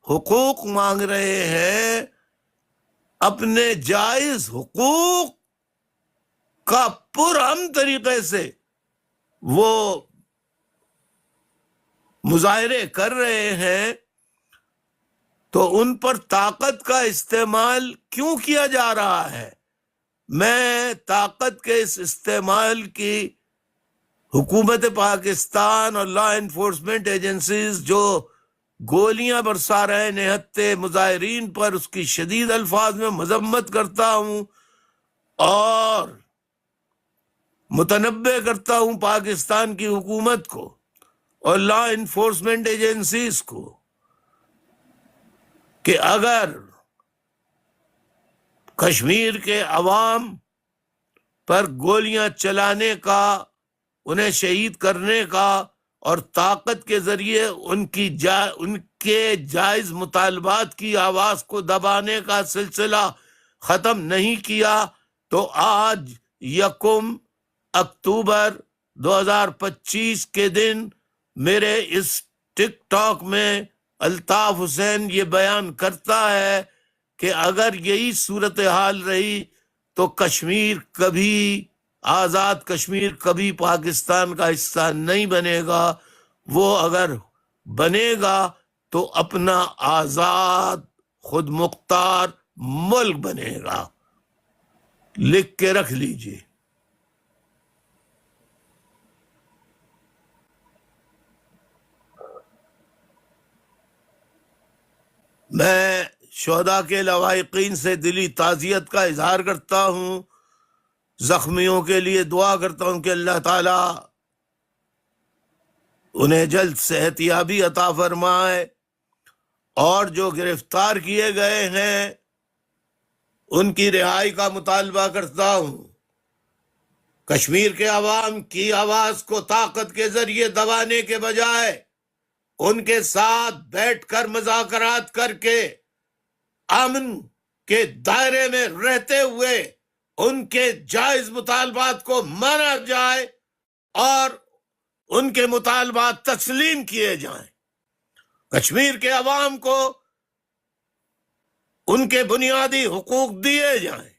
حقوق مانگ رہے ہیں، اپنے جائز حقوق کا پرامن طریقے سے وہ مظاہرے کر رہے ہیں، تو ان پر طاقت کا استعمال کیوں کیا جا رہا ہے؟ میں طاقت کے اس استعمال کی حکومت پاکستان اور لا انفورسمنٹ ایجنسیز جو گولیاں برسا رہے نہتے مظاہرین پر، اس کی شدید الفاظ میں مذمت کرتا ہوں اور متنبہ کرتا ہوں پاکستان کی حکومت کو اور لا انفورسمنٹ ایجنسیز کو کہ اگر کشمیر کے عوام پر گولیاں چلانے کا، انہیں شہید کرنے کا اور طاقت کے ذریعے ان کے جائز مطالبات کی آواز کو دبانے کا سلسلہ ختم نہیں کیا، تو آج 1 اکتوبر 2025 کے دن میرے اس ٹک ٹاک میں الطاف حسین یہ بیان کرتا ہے کہ اگر یہی صورتحال رہی تو کشمیر کبھی، آزاد کشمیر کبھی پاکستان کا حصہ نہیں بنے گا۔ وہ اگر بنے گا تو اپنا آزاد خود مختار ملک بنے گا۔ لکھ کے رکھ لیجئے۔ میں شہداء کے لواحقین سے دلی تعزیت کا اظہار کرتا ہوں، زخمیوں کے لیے دعا کرتا ہوں کہ اللہ تعالی انہیں جلد صحت یابی عطا فرمائے، اور جو گرفتار کیے گئے ہیں ان کی رہائی کا مطالبہ کرتا ہوں۔ کشمیر کے عوام کی آواز کو طاقت کے ذریعے دبانے کے بجائے ان کے ساتھ بیٹھ کر مذاکرات کر کے امن کے دائرے میں رہتے ہوئے ان کے جائز مطالبات کو مانا جائے اور ان کے مطالبات تسلیم کیے جائیں۔ کشمیر کے عوام کو ان کے بنیادی حقوق دیے جائیں۔